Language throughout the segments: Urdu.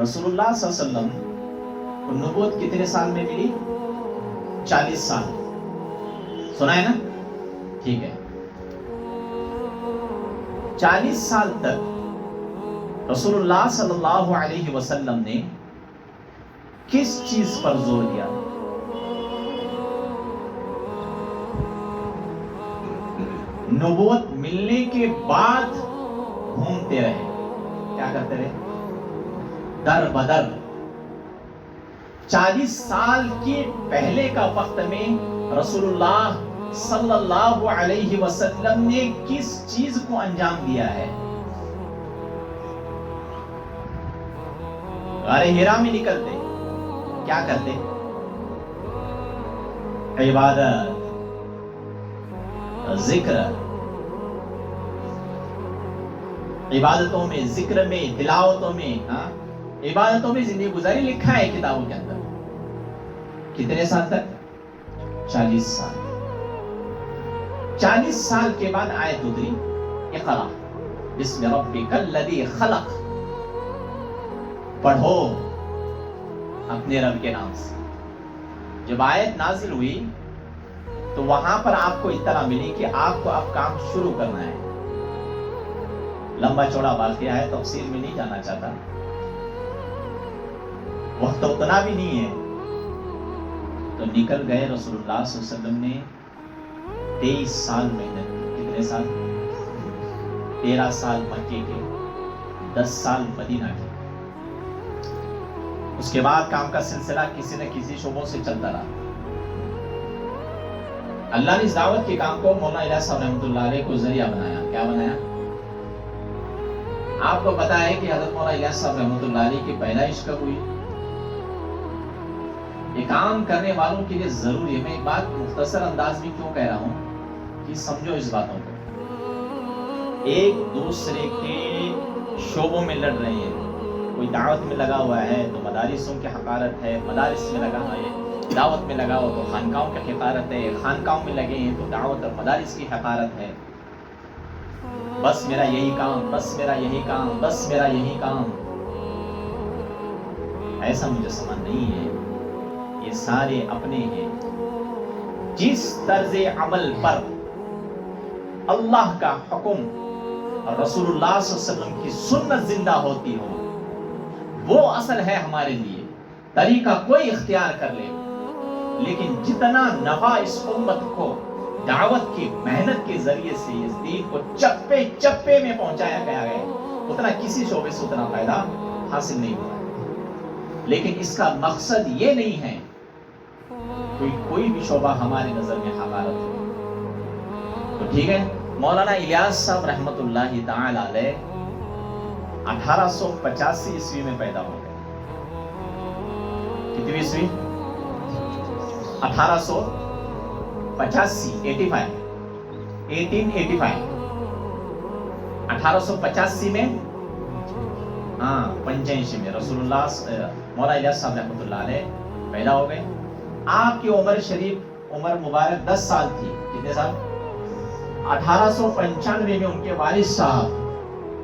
رسول اللہ صلی اللہ علیہ وسلم کو نبوت کتنے سال میں ملی؟ 40 سال. سنا ہے نا؟ ٹھیک ہے. 40 سال تک رسول اللہ صلی اللہ علیہ وسلم نے کس چیز پر زور دیا؟ نبوت ملنے کے بعد گھومتے رہے. کیا کرتے رہے؟ در بدر. 40 سال کے پہلے کا وقت میں رسول اللہ صلی اللہ علیہ وسلم نے کس چیز کو انجام دیا ہے؟ غار ہرا میں نکلتے کیا کرتے؟ عبادت، ذکر. عبادتوں میں، ذکر میں، تلاوتوں میں، عبادتوں میں زندگی گزاری. لکھا ہے کتابوں کے اندر. کتنے سال تک؟ 40 سال. 40 سال کے بعد آیت اتری، اقرا بسم ربک الذی خلق. پڑھو اپنے رب کے نام سے. جب آیت نازل ہوئی تو وہاں پر آپ کو اطلاع ملی کہ آپ کو اب کام شروع کرنا ہے. لمبا چوڑا واقعہ ہے، تفصیل میں نہیں جانا چاہتا، وقت اتنا بھی نہیں ہے. تو نکل گئے. رسول اللہ صلی اللہ علیہ وسلم نے 23 سال محنت کی. کتنے سال؟ 13 سال مکے کے، 10 سال مدینہ کے. اس کے بعد کام کا سلسلہ کسی نہ کسی شعبوں سے چلتا رہا. اللہ نے اس دعوت کے کام کو مولانا الیاس صاحب رحمۃ اللہ علیہ کو ذریعہ بنایا. کیا بنایا؟ آپ کو پتا ہے کہ حضرت مولانا الیاس صاحب رحمۃ اللہ علیہ کی پیدائش کب ہوئی؟ یہ کام کرنے والوں کے لیے ضروری ہے. میں ایک بات مختصر انداز میں کیوں کہہ رہا ہوں کہ سمجھو اس باتوں کو. ایک دوسرے کے شعبوں میں لڑ رہے ہیں. کوئی دعوت میں لگا ہوا ہے تو مدارسوں کی حقارت ہے، مدارس میں لگا ہوا ہے. دعوت میں لگا ہو تو خانقاہوں کی حقارت ہے، خانقاہوں میں لگے ہیں تو دعوت اور مدارس کی حقارت ہے. بس میرا یہی کام، بس میرا یہی کام، بس میرا یہی کام. ایسا مجھے سمجھ نہیں ہے. یہ سارے اپنے ہیں. جس طرز عمل پر اللہ کا حکم اور رسول اللہ صلی اللہ علیہ وسلم کی سنت زندہ ہوتی ہو وہ اصل ہے ہمارے لیے. طریقہ کوئی اختیار کر لے، لیکن جتنا نفع اس امت کو دعوت کی محنت کے ذریعے سے اس دین کو چپے چپے میں پہنچایا گیا ہے اتنا کسی شعبے سے اتنا فائدہ حاصل نہیں ہوا. لیکن اس کا مقصد یہ نہیں ہے کوئی بھی شعبہ ہماری نظر میں حقارت ہو. تو ٹھیک ہے. مولانا الیاس صاحب رحمۃ اللہ تعالی علیہ 1885 عیسوی میں پیدا ہو گئے. کتنی عیسوی؟ 1885 میں 85 میں رسول اللہ مولانا الیاس صاحب رحمۃ اللہ علیہ پیدا ہو گئے. آپ کی عمر شریف، عمر مبارک 10 سال تھی. کتنے سال؟ 1895 میں ان کے والد صاحب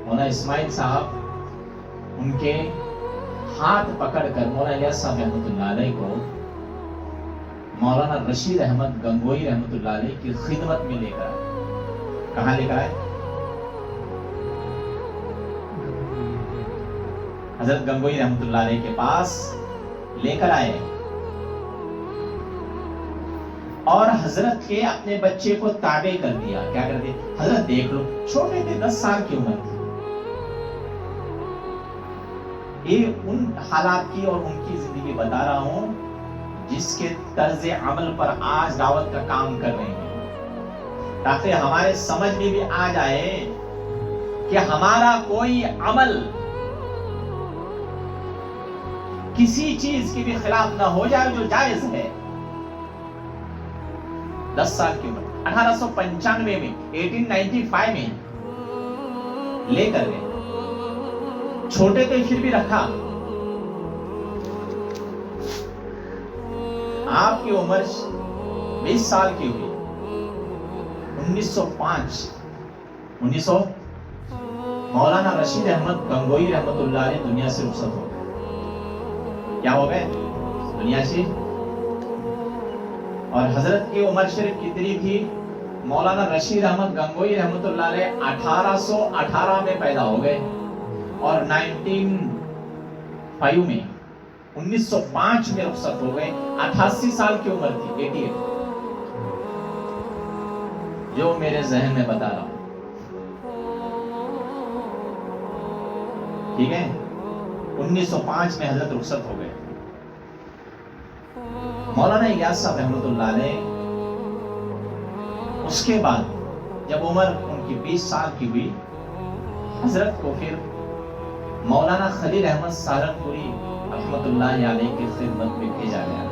مولانا اسماعیل صاحب ان کے ہاتھ پکڑ کر مولانا الیاس صاحب رحمۃ اللہ علیہ کو مولانا رشید احمد گنگوئی رحمۃ اللہ علیہ کی خدمت میں لے کر آئے. کہاں لے کر آئے؟ حضرت گنگوئی رحمۃ اللہ علیہ کے پاس لے کر آئے اور حضرت کے اپنے بچے کو تابع کر دیا. کیا کر دیا؟ حضرت دیکھ لو، چھوٹے تھے، 10 سال کی عمر تھی. یہ ان حالات کی اور ان کی زندگی بتا رہا ہوں جس کے طرز عمل پر آج دعوت کا کام کر رہے ہیں، تاکہ ہمارے سمجھ میں بھی آ جائے کہ ہمارا کوئی عمل کسی چیز کے بھی خلاف نہ ہو جائے جو جائز ہے. 10 سال کی عمر 1895 میں 1895 میں لے کر گئے. چھوٹے تھے پھر بھی رکھا. آپ کی عمر 20 سال کی ہوئی. 1905 مولانا رشید احمد گنگوئی رحمۃ اللہ علیہ دنیا سے رخصت ہو گئے. کیا ہو گئے؟ دنیا سے. اور حضرت کی عمر شریف کتنی تھی؟ مولانا رشید احمد گنگوئی رحمۃ اللہ علیہ 1818 میں پیدا ہو گئے اور 1905 میں 1905 میں رخصت ہو گئے. 88 سال کی عمر تھی. 88 جو میرے ذہن میں بتا رہا ہوں. ٹھیک ہے. 1905 میں حضرت رخصت ہو گئے. مولانا الیاس صاحب رحمۃ اللہ علیہ اس کے بعد جب عمر ان کی 20 سال کی ہوئی، حضرت کو پھر مولانا خلیل احمد سہارنپوری رحمۃ اللہ علیہ کی خدمت میں بھیجا گیا.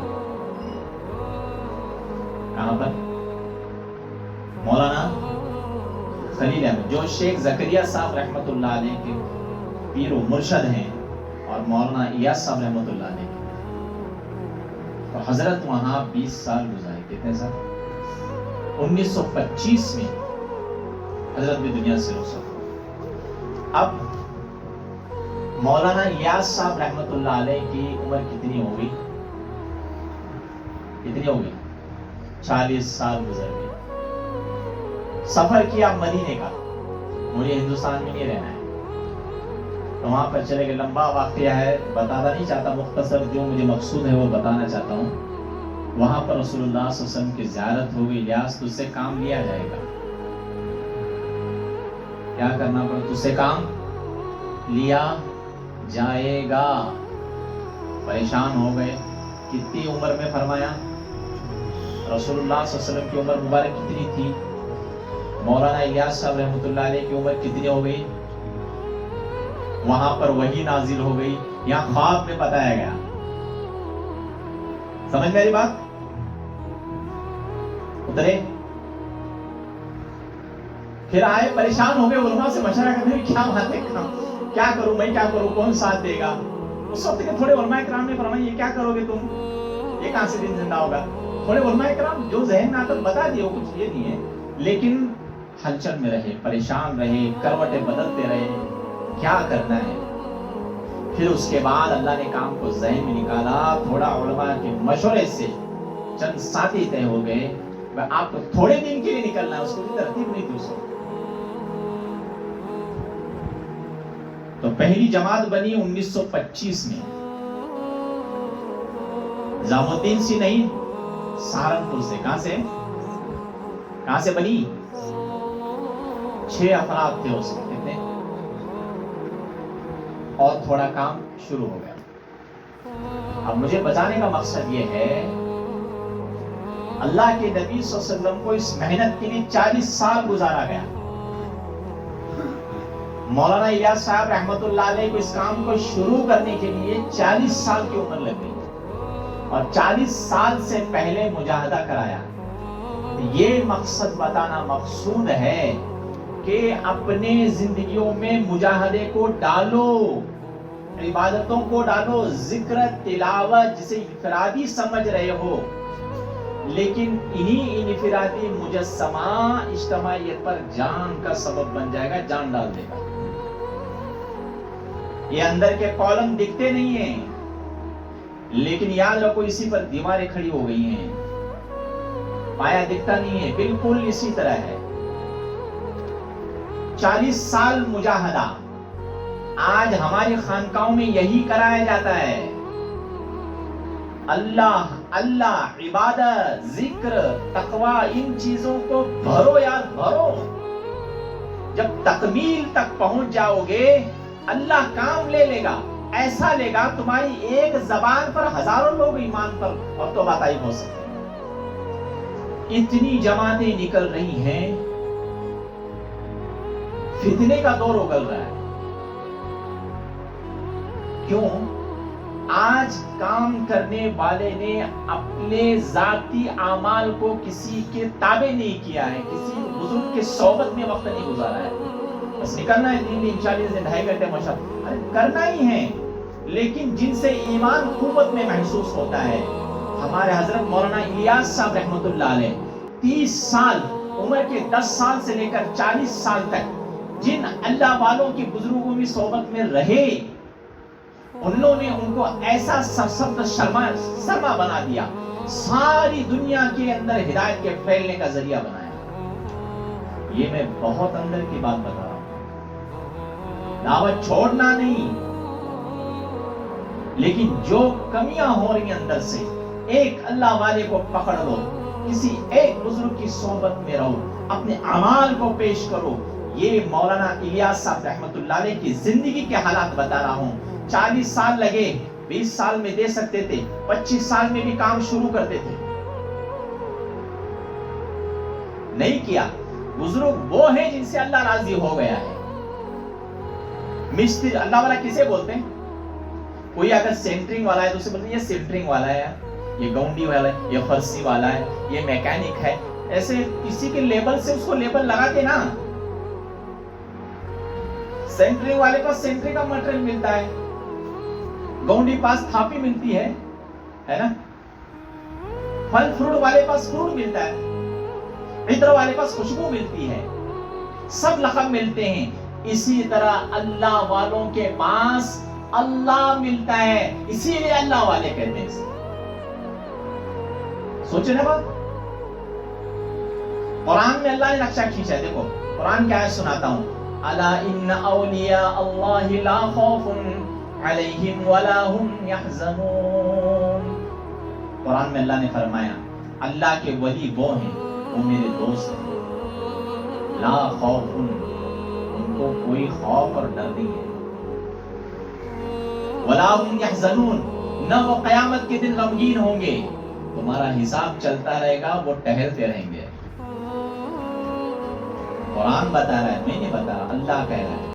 کہاں پر؟ مولانا خلیل احمد جو شیخ زکریا صاحب رحمۃ اللہ علیہ کے پیر و مرشد ہیں اور مولانا الیاس صاحب رحمۃ اللہ علیہ کے. تو حضرت وہاں 20 سال گزارے. کتنے سال؟ 1925 میں حضرت بھی دنیا سے رخصت ہوئے. اب مولانا الیاس صاحب رحمۃ اللہ علیہ کی عمر کتنی ہو گئی؟ کتنی ہو گئی؟ 40 سال گزر گئے. سفر کیا مدینے کا. مجھے ہندوستان میں نہیں رہنا ہے تو وہاں پر چلے گئے. لمبا واقعہ ہے، بتانا نہیں چاہتا، مختصر جو مجھے مقصود ہے وہ بتانا چاہتا ہوں. وہاں پر رسول اللہ صلی اللہ علیہ وسلم کی زیارت ہو گئی. الیاس تجھ سے کام لیا جائے گا. کیا کرنا پڑا؟ تجھ سے کام لیا جائے گا. پریشان ہو گئے. کتنی عمر میں فرمایا؟ رسول اللہ صلی اللہ علیہ وسلم کی عمر مبارک کتنی تھی؟ مولانا الیاس صاحب رحمۃ اللہ علیہ کی عمر کتنی ہو گئی؟ وہاں پر وحی نازل ہو گئی. یہاں خواب میں بتایا گیا. سمجھ میری بات؟ اترے پھر آئے، پریشان ہو گئے. علماء سے مشورہ کرنے کیا بات ہے، کیا کروں میں، کیا کروں، کون ساتھ دے گا؟ اس وقت کے تھوڑے علماء کرام نے فرمایا یہ کیا کرو گے تم، یہ کہاں سے دن زندہ ہوگا؟ تھوڑے علماء کرام جو ذہن میں آتا بتا دیے، کچھ یہ نہیں ہے، لیکن ہلچل میں رہے، پریشان رہے، کروٹیں بدلتے رہے، کیا کرنا ہے. پھر اس کے بعد اللہ نے کام کو ذہن میں نکالا. تھوڑا علماء کے مشورے سے چند ساتھی طے ہو گئے، آپ کو تھوڑے دن کے لیے نکلنا ہے. اس کو ترتیب نہیں تھی. تو پہلی جماعت بنی 1925 میں. نظام الدین سے نہیں، سہارنپور سے. کہاں سے بنی؟ 6 افراد تھے اس وقت. کتنے؟ اور تھوڑا کام شروع ہو گیا. اب مجھے بتانے کا مقصد یہ ہے، اللہ کے نبی صلی اللہ علیہ وسلم کو اس محنت کے لیے 40 سال گزارا گیا. مولانا الیاس صاحب رحمۃ اللہ علیہ کو اس کام کو شروع کرنے کے لیے 40 سال کی عمر لگ گئی اور 40 سال سے پہلے مجاہدہ کرایا. یہ مقصد بتانا مقصود ہے کہ اپنے زندگیوں میں مجاہدے کو ڈالو، عبادتوں کو ڈالو، ذکر تلاوت جسے انفرادی سمجھ رہے ہو، لیکن انہی انفرادی مجسمہ اجتماعیت پر جان کا سبب بن جائے گا، جان ڈال دے گا. یہ اندر کے کالم دکھتے نہیں ہیں، لیکن یاد رکھو اسی پر دیواریں کھڑی ہو گئی ہیں. پایا دکھتا نہیں ہے، بالکل اسی طرح ہے. 40 سال مجاہدہ. آج ہماری خانقاہوں میں یہی کرایا جاتا ہے. اللہ اللہ، عبادت، ذکر، تقوی، ان چیزوں کو بھرو یار، بھرو. جب تکمیل تک پہنچ جاؤ گے اللہ کام لے لے گا. ایسا لے گا تمہاری ایک زبان پر ہزاروں لوگ ایمان پر اور توبہ طائب ہو سکتے ہیں. اتنی جماعتیں نکل رہی ہیں، فتنے کا دور اگل رہا ہے. کیوں؟ آج کام کرنے والے نے اپنے ذاتی اعمال کو کسی کے تابع نہیں کیا ہے، کسی بزرگ کے صحبت میں وقت نہیں گزارا ہے. بس نکلنا ہے 3 دن 40 دن 2.5 گھنٹے مشق کرنا ہی ہے، لیکن جن سے ایمان قوت میں محسوس ہوتا ہے. ہمارے حضرت مولانا الیاس صاحب رحمۃ اللہ علیہ 30 سال عمر کے 10 سال سے لے کر 40 سال تک جن اللہ والوں کی بزرگوں کی صحبت میں رہے، ان لوگوں نے ان کو ایسا سرسبد سرما بنا دیا، ساری دنیا کے اندر ہدایت کے پھیلنے کا ذریعہ بنایا۔ یہ میں بہت اندر کی بات بتا رہا ہوں، دعوت چھوڑنا نہیں، لیکن جو کمیاں ہو رہی ہیں اندر سے، ایک اللہ والے کو پکڑ لو، کسی ایک بزرگ کی صحبت میں رہو، اپنے اعمال کو پیش کرو۔ یہ مولانا الیاس صاحب رحمت اللہ علیہ کی زندگی کے حالات بتا رہا ہوں۔ 40 سال لگے، 20 سال میں دے سکتے تھے، 25 سال میں بھی کام شروع کرتے تھے، نہیں کیا۔ بزرگ وہ ہیں جن سے اللہ راضی ہو گیا ہے۔ مستری اللہ والا کسے بولتے ہیں؟ کوئی اگر سینٹرنگ والا ہے تو اسے بولتے ہیں یہ سینٹرنگ والا ہے، یہ گاؤنڈی والا ہے، یہ فرسی والا ہے، یہ میکینک ہے۔ ایسے کسی کے لیبل سے اس کو لیبل لگا کے نا، سینٹرنگ والے پاس سینٹرنگ کا مٹیریل ملتا ہے، گاؤنڈی پاس تھاپی ملتی ہے نا، پھل فروٹ والے پاس فروٹ ملتا ہے، عطر والے پاس خوشبو ملتی ہے، سب لقب ملتے ہیں۔ اسی طرح اللہ والوں کے پاس اللہ ملتا ہے، اسی لیے اللہ والے کہتے ہیں۔ سوچے نا بات، قرآن میں اللہ نے نقشہ کھینچا ہے۔ دیکھو قرآن کیا ہے، سناتا ہوں۔ الا ان اولیاء اللہ لا خوف علیہم ولا ہم یحزنون۔ قرآن میں اللہ نے فرمایا اللہ کے ولی وہ ہیں، وہ میرے دوست ہیں، لا خوف، ان کو کوئی خوف اور ڈر نہیں ہے، ولا ہم یحزنون، نہ وہ قیامت کے دن غمگین ہوں گے۔ تمہارا حساب چلتا رہے گا، وہ ٹہلتے رہیں گے۔ قرآن بتا رہا ہے، میں نہیں بتا رہا، اللہ کہہ رہا ہے۔